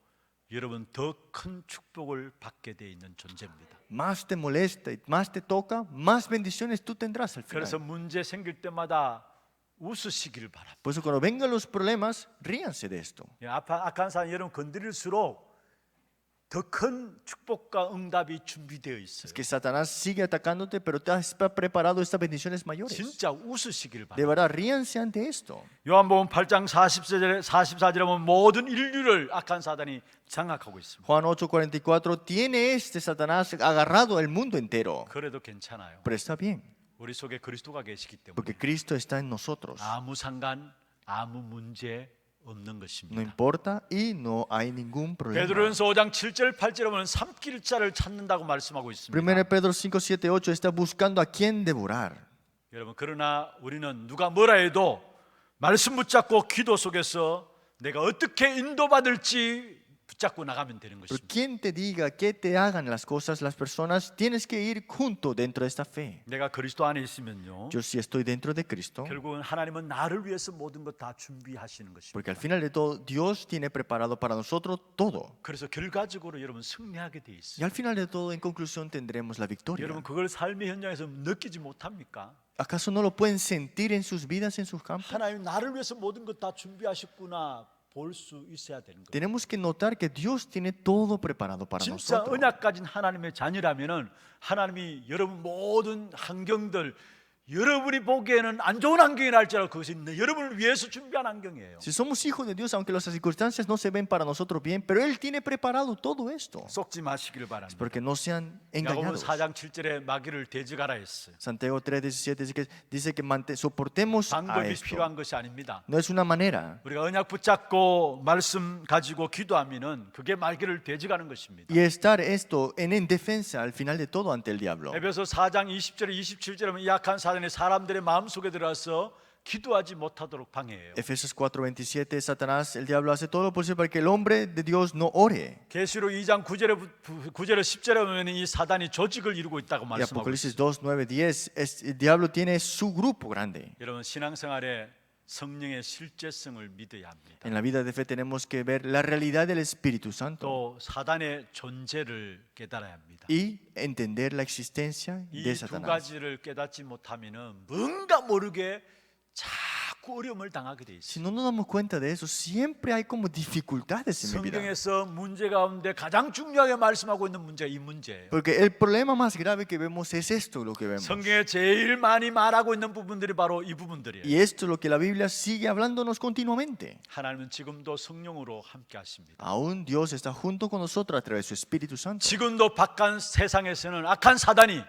여러분 더 큰 축복을 받게 돼 있는 존재입니다. Más te molesta y más te toca, más bendiciones tú tendrás al 그래서 final. 문제 생길 때마다 웃으시기를 바랍니다. Por eso cuando vengan los problemas, ríanse de esto. 악한 사람 여러분 건드릴수록 더 큰 축복과 응답이 준비되어 있어요. Es que Satanás sigue atacándote, pero te has preparado estas bendiciones mayores. 진짜 웃으시기를 De 바랍니다. verdad, ríanse ante esto. 요한복음 8장 44절에 보면 모든 인류를 악한 사단이 장악하고 있습니다. Juan 8:44, tiene este Satanás agarrado el mundo entero. 그래도 괜찮아요. Pero está bien, 우리 속에 그리스도가 계시기 때문에 porque Cristo está en nosotros. 아무 상관, 아무 문제 없는 No 것입니다. importa y no hay ningún problema. 베드로전서 5장 7절 8절에 보면 삼킬 자를 찾는다고 말씀하고 있습니다. 1 Pedro 5, 7, 8 está buscando a quién devorar. 여러분, 그러나 우리는 누가 뭐라 해도 말씀 붙잡고 기도 속에서 내가 어떻게 인도받을지 붙잡고 나가면 되는 Pero 것입니다. quien te diga que te hagan las cosas, las personas, tienes que ir junto dentro de esta fe. 내가 그리스도 안에 있으면요, Yo si estoy dentro de Cristo, 결국은 하나님은 나를 위해서 모든 것 다 준비하시는 porque 것입니다. al final de todo, Dios tiene preparado para nosotros todo. 그래서 결과적으로 여러분 승리하게 돼 Y 있어요. al final de todo, en conclusión, tendremos la victoria. 여러분, 그걸 삶의 현장에서 느끼지 못합니까? ¿Acaso no lo pueden sentir en sus vidas, en sus campos? 하나님 나를 위해서 모든 것 다 준비하셨구나 볼 수 있어야 되는 거예요. Tenemos que notar que Dios tiene todo preparado para 진짜 nosotros. 언약 가진 하나님의 자녀라면은 하나님이 여러분 모든 환경들 여러분이 보기에는 안 좋은 환경이 날지라도 그것은 여러분을 위해서 준비한 환경이에요. Si somos hijos de Dios, aunque las circunstancias no se ven para nosotros bien, pero Él tiene preparado todo esto. 속지 마시기를 바랍니다. Porque no sean 야고보 engañados. 4장 7절에 마귀를 대적하라 했어요. Santiago 3:17 dice que soportemos a 방법이 esto. 필요한 것이 아닙니다. No es una manera. 우리가 언약 붙잡고 말씀 가지고 기도하면은 그게 마귀를 대적하는 것입니다. Y estar esto en defensa al final de todo ante el diablo. 에베소 4장 20절에 27절에 보면 이 약한 사단이 사람들의 마음속에 들어와서 기도하지 못하도록 방해해요. Efesios 4:27, Satanás, el diablo hace todo lo posible para que el hombre de Dios no ore. 계시록 2장 9절에 10절에 보면 이 사단이 조직을 이루고 있다고 Y 말씀하고 Apocalipsis 있어요. 2, 9, 10, el diablo tiene su grupo grande. 여러분 신앙생활에 성령의 실제성을 믿어야 합니다. En la vida de fe tenemos que ver la realidad del Espíritu Santo 또 사단의 존재를 깨달아야 합니다. y entender la existencia 이 de 두 Satanás. 가지를 깨닫지 못하면은 뭔가 모르게 자꾸 어려움을 당하게 돼 Si 있어요. no nos damos cuenta de eso, siempre hay como dificultades en mi vida. 성경에서 문제 가운데 가장 중요하게 말씀하고 있는 문제가 이 문제예요. Porque el problema más grave que vemos es esto, lo que vemos. 성경에 제일 많이 말하고 있는 부분들이 바로 이 부분들이에요. Y esto es lo que la Biblia sigue hablándonos continuamente. 하나님은 지금도 성령으로 함께 하십니다. Aún Dios está junto con nosotros a través de su Espíritu Santo. 지금도 바깥 세상에서는 악한 사단이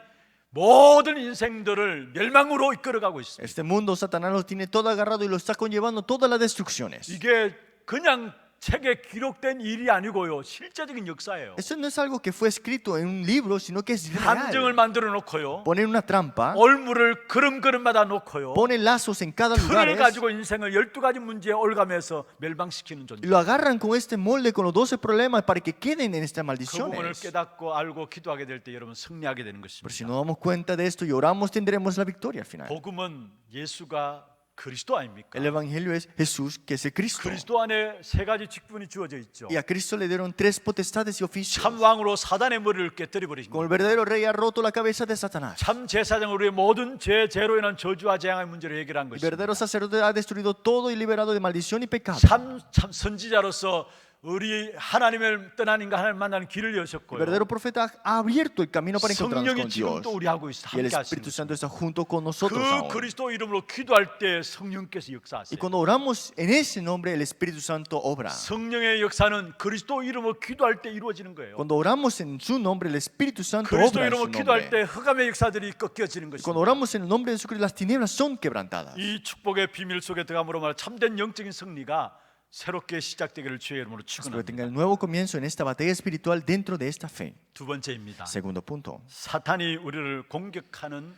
모든 인생들을 멸망으로 이끌어가고 있습니다. Este mundo Satanás lo tiene todo agarrado y lo está conllevando todas las destrucciones. 이게 그냥 책에 기록된 일이 아니고요, 실제적인 역사예요. Esto no es algo que fue escrito en un libro, sino que es 함정을 real. 만들어 놓고요, Ponen una trampa, 올무를 걸음걸음마다 놓고요, ponen lazos en cada 틀을 lugar 가지고 인생을 12가지 문제에 올가면서 멸망시키는 존재. y lo agarran con este molde, con los 12 problemas para que queden en estas 그 부분을 maldiciones. 깨닫고 알고 기도하게 될 때 여러분 승리하게 되는 Pero si 것입니다. no damos cuenta de esto y oramos, tendremos la victoria al final. 복음은 예수가 그리스도 아닙니까? El Evangelio es Jesús, que es el Cristo. 그리스도 안에 세 가지 직분이 주어져 있죠. Y a Cristo le dieron 3 potestades y oficios. 참 왕으로 사단의 머리를 깨뜨려 Como 버리십니다. el verdadero rey ha roto la cabeza de Satanás. 참 제사장 우리의 모든 죄로 인한 저주와 재앙의 문제를 해결한 El 것입니다. verdadero sacerdote ha destruido todo y liberado de maldición y pecado. 참 선지자로서 우리 하나님을 떠난 인간 하나님 만나는 길을 El 여셨고요. verdadero profeta ha abierto el camino para encontrarnos 성령이 con 지금 Dios. 또 우리하고 있어 Y el 함께 하시는 Espíritu 것입니다. Santo está junto con nosotros 그 aún. 그리스도 이름으로 기도할 때 성령께서 Y 역사하세요. cuando oramos en ese nombre, el Espíritu Santo obra. 성령의 역사는 그리스도 이름으로 기도할 때 이루어지는 거예요. Cuando oramos en su nombre, el Espíritu Santo 그리스도 obra en su 이름으로 기도할 nombre. 때 흑암의 역사들이 꺾여지는 Y 것입니다. cuando oramos en el nombre de Jesucristo, las tinieblas son quebrantadas. 이 축복의 비밀 속에 들어감으로 말하여 참된 영적인 승리가 새롭게 시작되기를 주의 이름으로 Espero que tenga 축원합니다. el nuevo comienzo en esta batalla espiritual dentro de esta fe. 두 번째입니다. Segundo punto. 사탄이 우리를 공격하는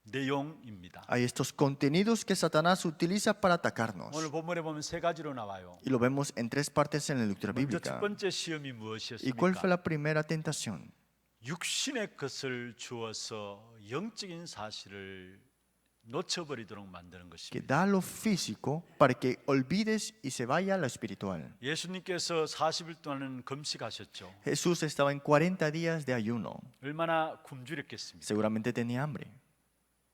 내용입니다. Hay estos contenidos que Satanás utiliza para atacarnos. 오늘 본문에 보면 세 가지로 나와요. Y lo vemos en 3 partes en la lectura 먼저 첫 bíblica. 번째 시험이 ¿Y cuál fue 무엇이었습니까? la primera tentación? 육신의 것을 주어서 영적인 사실을 놓쳐버리도록 만드는 Que 것입니다. da lo físico para que olvides y se vaya a lo espiritual. 예수님께서 40일 동안은 금식하셨죠. Jesús estaba en 40 días de ayuno. 얼마나 굶주렸겠습니까? Seguramente tenía hambre.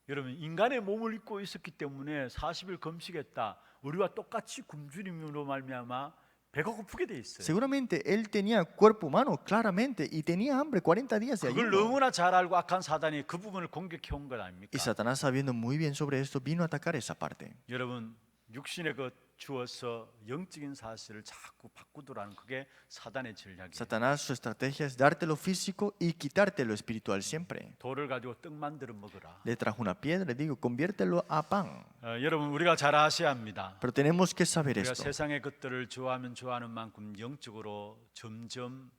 여러분 인간의 몸을 입고 있었기 때문에 40일 금식했다. 우리와 똑같이 굶주림으로 말미암아 배가 고프게 돼 있어요. Seguramente él tenía cuerpo humano, claramente, y tenía hambre 40 días de 그걸 ayuno. 너무나 잘 알고 악한 사단이 그 부분을 공격해 온 것 아닙니까? Y Satanás, sabiendo muy bien sobre esto, vino a atacar esa parte. 여러분 육신의 것 주어서 영적인 사실을 자꾸 바꾸더라는 그게 사단의 전략이에요. Satanás, su estrategia es darte lo físico y quitarte lo espiritual siempre. 돌을 가지고 떡 만들어 먹어라. Le trajo una piedra, le digo, conviértelo a pan. 여러분 우리가 잘 아셔야 합니다. Pero tenemos que saber 우리가 esto. 세상의 것들을 좋아하면 좋아하는 만큼 영적으로 점점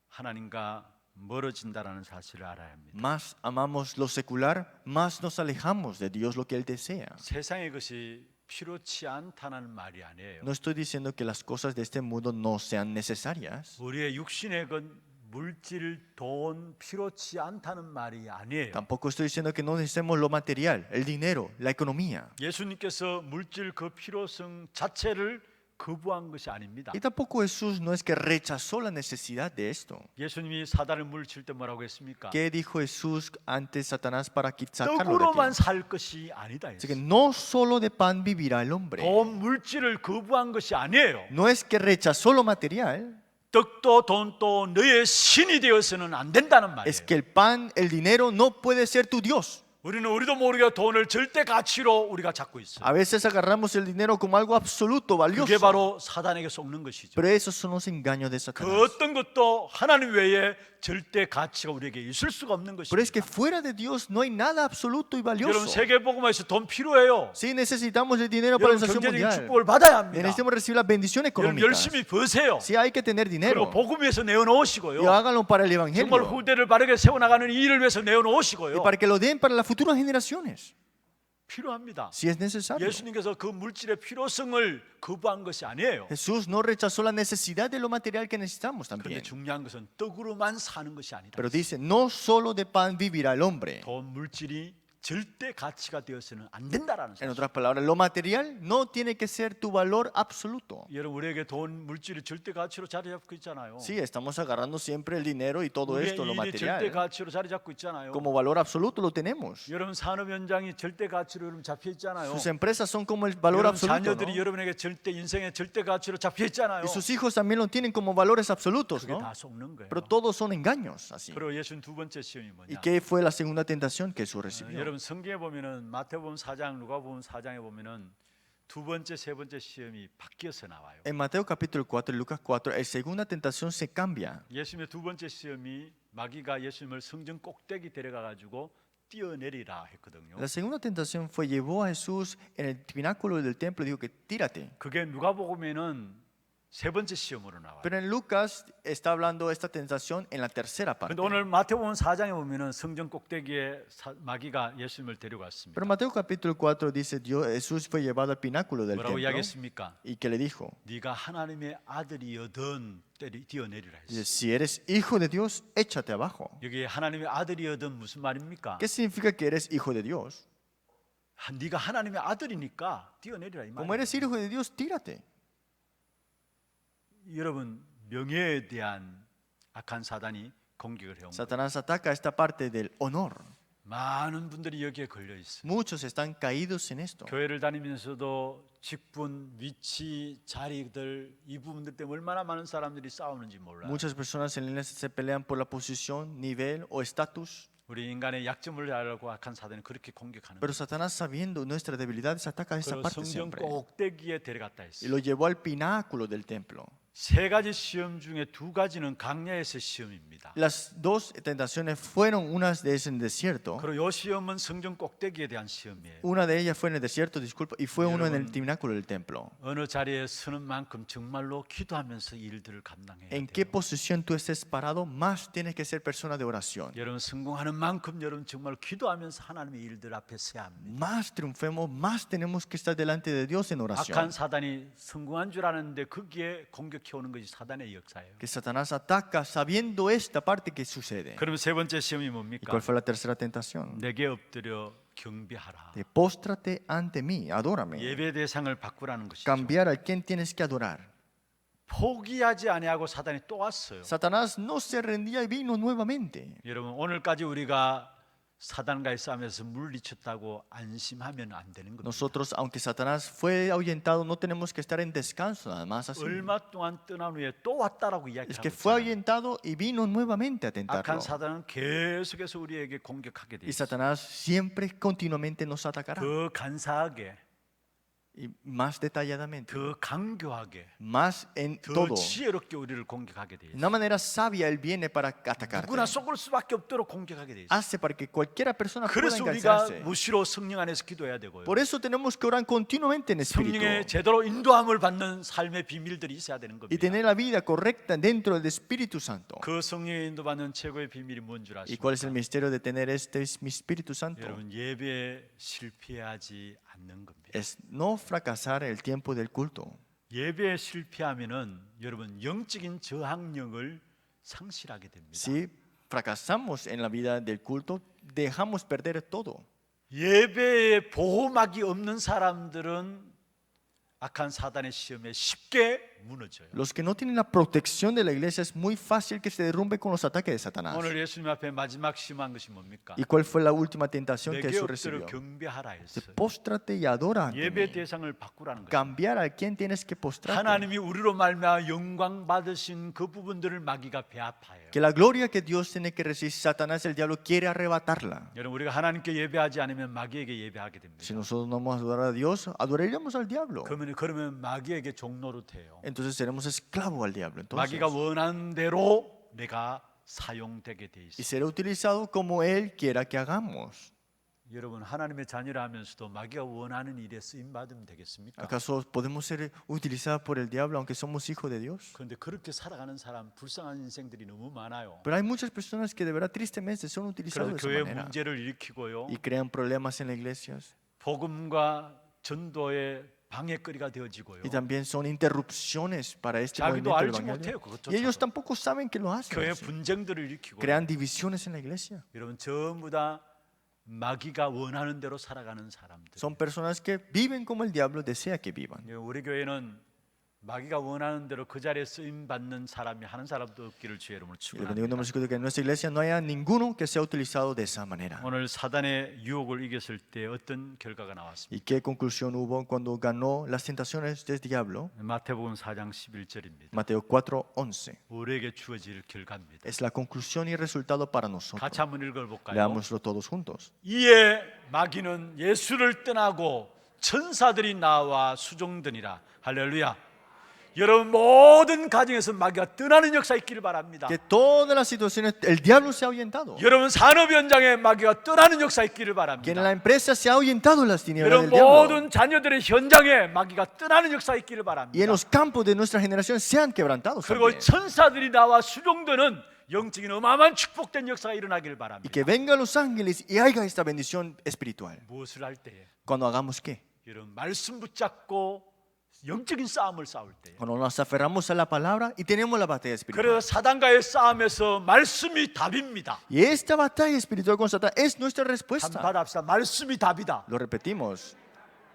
하나님과 멀어진다라는 사실을 알아야 합니다. Más amamos lo secular, más nos alejamos de Dios, lo que Él desea. 세상의 것이 필요치 않다는 말이 아니에요. No estoy diciendo que las cosas de este mundo no sean necesarias. 우리의 육신의 것, 물질, 돈 필요치 않다는 말이 아니에요. Tampoco estoy diciendo que no necesitemos lo material, el dinero, la economía. 예수님께서 물질 그 필요성 자체를 거부한 것이 아닙니다. Y tampoco Jesús no es que rechazó la necesidad de esto. 예수님이 사단을 물칠 때 뭐라고 했습니까? ¿Qué dijo Jesús ante Satanás para sacarlo de 떡으로만 ti? 살 것이 아니다. Así que 했어요. no solo de pan vivirá el hombre. 돈 물질을 거부한 것이 아니에요. No es que rechazó lo material, 떡도 돈도 너의 신이 되어서는 안 된다는 말이에요. es que el pan, el dinero no puede ser tu Dios. 우리도 모르게 돈을 절대 가치로 우리가 잡고 있어요. A veces agarramos el dinero como algo absoluto, 그게 valioso. 바로 사단에게 속는 것이죠. Pero esos son los engaños de 그 Satanás. 어떤 것도 하나님 외에 절대 가치가 우리에게 있을 수가 없는 Pero es 것입니다. que fuera de Dios no hay nada absoluto y 여러분 valioso. 세계복음화에서 돈 필요해요. Sí, necesitamos el dinero para la 여러분 nación 경제적인 mundial. 축복을 받아야 합니다. Necesitamos recibir las bendiciones 여러분 económicas. 열심히 버세요. Sí, hay que tener 그리고 dinero. 복음 위해서 Y 내어놓으시고요. háganlo para el 정말 evangelio. 후대를 바르게 세워나가는 이 일을 위해서 Y 내어놓으시고요. para que lo den para las futuras generaciones. 필요합니다. Si es necesario. 예수님께서 그 물질의 필요성을 거부한 것이 아니에요. Jesús no rechazó la necesidad de lo material que necesitamos 그런데 también. 중요한 것은 떡으로만 사는 것이 아니다. Pero dice, no solo de pan vivirá el hombre. 돈 물질이 절대 가치가 되어서는 안 된다라는 En 사실. otras palabras, lo material no tiene que ser tu valor absoluto. 여러분 우리에게 돈 물질이 절대 가치로 자리 잡고 있잖아요. Sí, estamos agarrando siempre el dinero y todo 우리의 esto, lo 일이 절대 material. 가치로 자리 잡고 있잖아요. Como valor absoluto lo tenemos. 여러분 산업 현장이 절대 가치로 여러분 잡혀 있잖아요. Sus empresas son como el valor 여러분 absoluto. 자녀들이 ¿no? 여러분에게 절대 인생의 절대 가치로 잡혀 있잖아요. Y sus hijos también lo tienen como valores absolutos, 그게 ¿no? 다 속는 거예요. Pero todos son engaños, así. 그리고 예수님 두 번째 시험이 ¿Y 뭐냐? qué fue la segunda tentación que Jesús recibió? 여러분 성경에 보면은 마태복음 4장, 누가복음 4장에 보면은 두 번째, 세 번째 시험이 바뀌어서 나와요. En Mateo capítulo 4 y Lucas 4, la segunda tentación se cambia. 예수님의 두 번째 시험이 마귀가 예수님을 성전 꼭대기 데려가 가지고 뛰어내리라 했거든요. La segunda tentación fue llevó a Jesús en el pináculo del templo y dijo que tírate. 그게 누가복음에는 세 번째 시험으로 나와요. Pero en Lucas está hablando de esta tentación en la tercera parte. 근데 오늘 마태복음 4장에 보면은 성전 꼭대기에 마귀가 예수님을 데려갔습니다. Pero Mateo capítulo 4 dice, Jesús fue llevado al pináculo del 뭐라고 templo 이야기했습니까? y que le dijo, 네가 하나님의 아들이여든 뛰어내리라 dice, 했어요. si eres hijo de Dios, échate abajo. 여기 하나님의 아들이여든 무슨 말입니까? ¿Qué significa que eres hijo de Dios? 네가 하나님의 아들이니까 뛰어내리라 이 Como 말이에요. eres hijo de Dios, tírate. 여러분 명예에 대한 악한 사단이 공격을 해온 거예요. Satanás ataca esta parte del honor. 많은 분들이 여기에 걸려 있어요. Muchos están caídos en esto. 교회를 다니면서도 직분, 위치, 자리들 이 부분들 때문에 얼마나 많은 사람들이 싸우는지 몰라요. Muchas personas en la iglesia se pelean por la posición, nivel o estatus. 우리 인간의 약점을 알고 악한 사단이 그렇게 공격하는 Pero 거예요. Satanás, sabiendo nuestras debilidades, ataca esa 그리고 parte 성전 siempre. 꼭대기에 데려갔다 Y 했어요. lo llevó al pináculo del templo. 세 가지 시험 중에 두 가지는 강야에서 시험입니다. Las dos tentaciones fueron unas de ellas en el desierto. 그리고 이 시험은 성전 꼭대기에 대한 시험이에요. Una de ellas fue en el desierto, disculpa, y fue uno en el 여러분, pináculo del templo. 어느 자리에 서는 만큼 정말로 기도하면서 이 일들을 감당해야 En qué 돼요. posición tú estés parado, más tienes que ser persona de oración. 여러분 성공하는 만큼 여러분 정말 기도하면서 하나님의 일들 앞에 서야 합니다. Más triunfemos, más tenemos que estar delante de Dios en oración. 악한 사단이 성공한 줄 아는데 거기에 공격해 오는 것이 사단의 역사예요. Que Satanás ataca sabiendo esta parte que sucede. 그러면 세 번째 시험이 ¿Y 뭡니까? cuál fue la tercera tentación? 내게 엎드려 경배하라. De póstrate ante mí, adórame. 예배 대상을 바꾸라는 것이죠. Cambiar a quien tienes que adorar. 포기하지 아니하고 사단이 또 왔어요. Satanás no se rendía y vino nuevamente. 여러분 오늘까지 우리가 사단과의 싸움에서 물리쳤다고 안심하면 안 되는 겁니다. Nosotros, aunque Satanás fue ahuyentado, no tenemos que estar en descanso, nada más así. 얼마 동안 떠난 후에 또 왔다라고 Es 이야기하고 que fue 있잖아요. ahuyentado y vino nuevamente a tentarlo. 악한 사단은 계속해서 우리에게 공격하게 돼 Y 있어요. Satanás siempre continuamente nos atacará. 더 간사하게, Y más detalladamente, 더 강교하게, más en 더 todo. 지혜롭게 우리를 공격하게 돼 De 있어요. una manera sabia Él viene para atacarte. 누구나 속을 수밖에 없도록 공격하게 돼 있어요. Hace para que cualquiera persona pueda 그래서 우리가 engancharse. 무시로 성령 안에서 기도해야 되고요. Por eso tenemos que orar continuamente en espíritu. 성령의 제대로 인도함을 받는 삶의 비밀들이 있어야 되는 Y 겁니다. tener la vida correcta dentro del Espíritu Santo. 그 성령의 인도받는 최고의 비밀이 뭔 줄 ¿Y cuál es el 아십니까? misterio de tener este es mi Espíritu Santo? 여러분 예배에 실패하지 않는 겁니다. Es no fracasar el tiempo del culto. 예배에 실패하면은 여러분 영적인 저항력을 상실하게 됩니다. Si fracasamos en la vida del culto, dejamos perder todo. 예배에 보호막이 없는 사람들은 악한 사단의 시험에 쉽게 무너져요. Los que no tienen la protección de la iglesia es muy fácil que se derrumbe con los ataques de Satanás. 오늘 예수님 앞에 마지막 심한 것이 뭡니까? ¿Y cuál fue la última tentación que 내게 Jesús 엎드려 recibió? 경배하라 했어요. Póstrate y adora ante 예배 mí. 대상을 바꾸라는 거예요. Cambiar a quién tienes que postrarte. 하나님이 우리로 말미암아 영광 받으신 그 부분들을 마귀가 배아파해요. Que la gloria que Dios tiene que recibir, Satanás, el diablo, quiere arrebatarla. 여러분 우리가 하나님께 예배하지 않으면 마귀에게 예배하게 됩니다. Si nosotros no vamos a adorar a Dios, adoraríamos al diablo. 그러면 마귀에게 종로로 돼요. Entonces seremos esclavos al diablo. Entonces, 마귀가 원하는 대로 내가 사용되게 돼 y 있어요. será utilizado como Él quiera que hagamos. 여러분 하나님의 자녀라 하면서도 마귀가 원하는 일에 쓰임 받으면 되겠습니까? ¿Acaso podemos ser utilizados por el diablo aunque somos hijos de Dios? 그런데 그렇게 살아가는 사람 불쌍한 인생들이 너무 많아요. Pero hay muchas personas que de verdad tristemente son utilizados 그래서 de esa 교회 manera 문제를 일으키고요. y crean problemas en las iglesias 복음과 전도의 방해거리가 되어지고요. y también son interrupciones para este 자기도 movimiento del 알지 evangelio. 못해요, 그것조차도. Y ellos tampoco saben que lo hacen. 교회 así. 분쟁들을 일으키고 Crean divisiones en la iglesia. 여러분 전부 다 마귀가 원하는 대로 살아가는 사람들. Son personas que viven como el diablo desea que vivan. 우리 교회는 마귀가 원하는 대로 그 자리에 쓰임 받는 사람이 하는 사람도 없기를 주의 이름으로 Y le bendigo en 축원합니다. nombre de Jesús que en nuestra iglesia no haya ninguno que sea utilizado de esa manera. 오늘 사단의 유혹을 이겼을 때 어떤 결과가 나왔습니까? ¿Y qué conclusión hubo cuando ganó las tentaciones del diablo? 마태복음 4장 11절입니다. Mateo 4:11. 우리에게 주어질 결과입니다. Es la conclusión y resultado para nosotros. 같이 한번 읽어볼까요? Leámoslo todos juntos. 이에 마귀는 예수를 떠나고 천사들이 나와 수종드니라. 할렐루야. 여러분 모든 가정에서 마귀가 떠나는 역사 있기를 바랍니다. Que todas las situaciones el diablo se ha ahuyentado. 여러분 산업 현장에 마귀가 떠나는 역사 있기를 Que en 바랍니다. la empresa se ha ahuyentado las tinieblas 여러분 del diablo. 모든 자녀들의 현장에 마귀가 떠나는 역사 있기를 Y en 바랍니다. los campos de nuestra generación sean quebrantados 그리고 también. 천사들이 나와 수종드는 영적인 어마어마한 축복된 역사가 일어나기를 Y 바랍니다. que vengan los ángeles y haya esta bendición espiritual. 무엇을 할 때에 Cuando hagamos qué? 여러분 말씀 붙잡고 영적인 싸움을 싸울 때에 Cuando nos aferramos a la palabra y tenemos la batalla espiritual. 그래서 사단과의 싸움에서 말씀이 답입니다. Y esta batalla espiritual con Satanás es nuestra 한번 respuesta. 받아봅시다. 말씀이 답이다. Lo repetimos.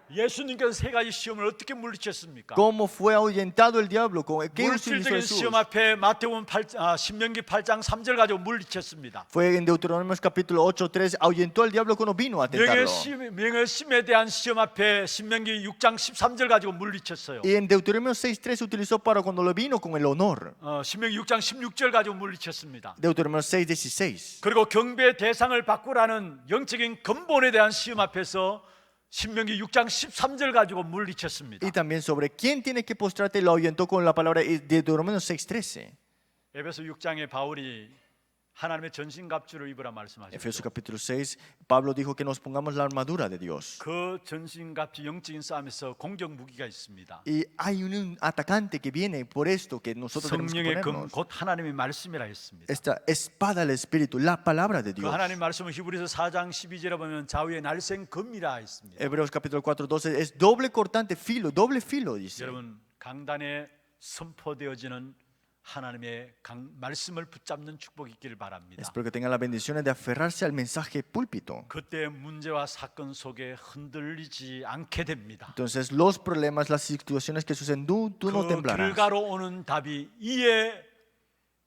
예수님께서 세 가지 시험을 어떻게 물리쳤습니까? ¿Cómo fue ahuyentado el diablo? ¿Qué utilizó 물질적인 Jesús? 시험 앞에 마태복음 신명기 8장 3절 가지고 물리쳤습니다. Fue en Deuteronomio capítulo 8:3 ahuyentó al diablo cuando vino a tentarlo. 명예심에 대한 시험 앞에 신명기 6장 13절 가지고 물리쳤어요. Y en Deuteronomio 6:3 utilizó para cuando lo vino con el honor. 신명기 6장 16절 가지고 물리쳤습니다. Deuteronomio 6:16. 그리고 경배의 대상을 바꾸라는 영적인 근본에 대한 시험 앞에서 신명기 6장 13절 가지고 물리쳤습니다. Y también sobre quién tiene que postrarte lo ahuyentó con la palabra de Deuteronomio 6:13. 에베소 6장에 바울이 하나님의 전신갑주를 입으라 말씀하셨죠. Efesios capítulo 6, Pablo dijo que nos pongamos la armadura de Dios. 그 전신갑주 영적인 싸움에서 공격 무기가 있습니다. Y hay un atacante que viene por esto que nosotros tenemos que 성령의 금 ponernos. 곧 하나님의 말씀이라 했습니다. Esta espada del Espíritu, la palabra de 그 Dios. 하나님 말씀은 히브리서 4장 12절에 보면 좌우의 날쌘 금이라 했습니다. Hebreos capítulo 4:12 es doble cortante filo, doble filo dice. 여러분 강단에 선포되어지는 하나님의 말씀을 붙잡는 축복이 있기를 바랍니다. Espero que tengan las bendiciones de aferrarse al mensaje púlpito. 그때 문제와 사건 속에 흔들리지 않게 됩니다. Entonces los problemas, las situaciones que suceden, tú no 그 temblarás. 결과로 오는 답이 이에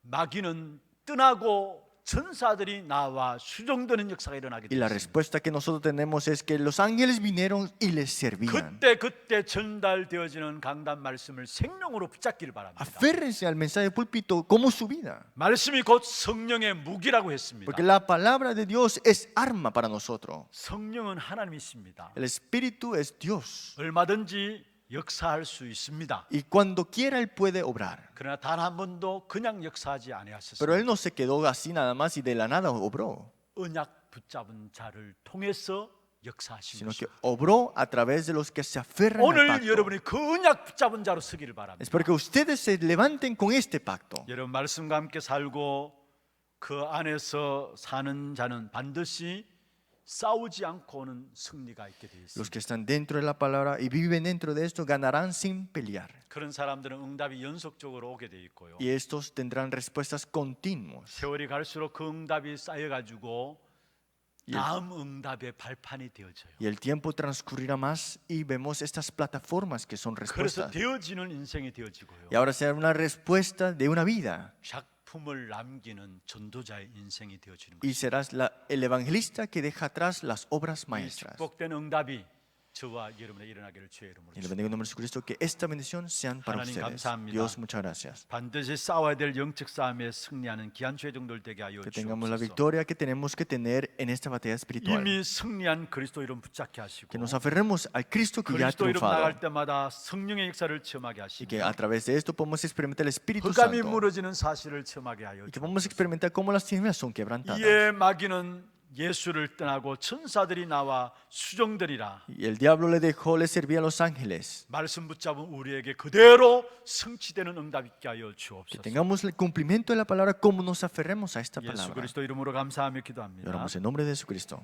마귀는 떠나고 천사들이 나와 수종드는 역사가 일어나게 Y la 됩니다. respuesta que nosotros tenemos es que los ángeles vinieron y les servían. 그때 전달되어지는 강단 말씀을 생명으로 붙잡기를 바랍니다. Aférrense al mensaje púlpito como su vida. 말씀이 곧 성령의 무기라고 했습니다. Porque la palabra de Dios es arma para nosotros. 성령은 하나님이십니다. El Espíritu es Dios. 얼마든지 역사할 수 있습니다. Y cuando quiera Él puede obrar. 그러나 단 한 번도 그냥 역사하지 Pero 아니하셨습니다. Él no se quedó así nada más y de la nada obró. 언약 붙잡은 자를 통해서 역사하신 Sino que 것입니다. obró a través de los que se aferran al 오늘 pacto. 여러분이 그 언약 붙잡은 자로 서기를 바랍니다. Espero que ustedes se levanten con este pacto. 여러분 말씀과 함께 살고 그 안에서 사는 자는 반드시 싸우지 않고는 승리가 있게 되어 있습니다. Los que están dentro de la palabra y viven dentro de esto ganarán sin pelear. 그런 사람들은 응답이 연속적으로 오게 돼 있고요. Y estos tendrán respuestas continuas. 세월이 갈수록 그 응답이 쌓여가지고 다음 응답의 발판이 되어져요. Y el tiempo transcurrirá más y vemos estas plataformas que son 그래서 respuestas. 되어지는 인생이 되어지고요. Y ahora será una respuesta de una vida. 작품을 남기는 전도자의 인생이 되어지는 Y 것입니다. serás el evangelista que deja atrás las obras 이 maestras. 축복된 응답이 저와 여러분에 일어나기를 주의 이름으로 Y le bendigo en el nombre de Jesucristo que esta bendición sean para 하나님 ustedes. 감사합니다. Dios, muchas gracias. 반드시 싸워야 될 영적 싸움에 승리하는 귀한 죄종들 되게 하여 Que tengamos la 주옵소서. victoria que tenemos que tener en esta batalla espiritual. 이미 승리한 그리스도 이름 붙잡게 하시고 Que nos aferremos al Cristo que ya ha 그리스도 이름 triunfado. 나갈 때마다 성령의 역사를 체험하게 Y que 하시고 a través de esto podemos experimentar el Espíritu 흑암이 Santo. 무너지는 사실을 체험하게 하여 Y que podemos experimentar cómo las tinieblas son quebrantadas. 이에 마귀는 예수를 떠나고 천사들이 나와 수종들이라 Y el diablo le dejó, le servía a los ángeles. 말씀 붙잡은 우리에게 그대로 성취되는 응답 있게 하여 Que 주옵소서. tengamos el cumplimiento de la palabra como nos aferremos a esta 예수 palabra. 그리스도 이름으로 감사하며 Y 기도합니다. oramos en nombre de Jesucristo.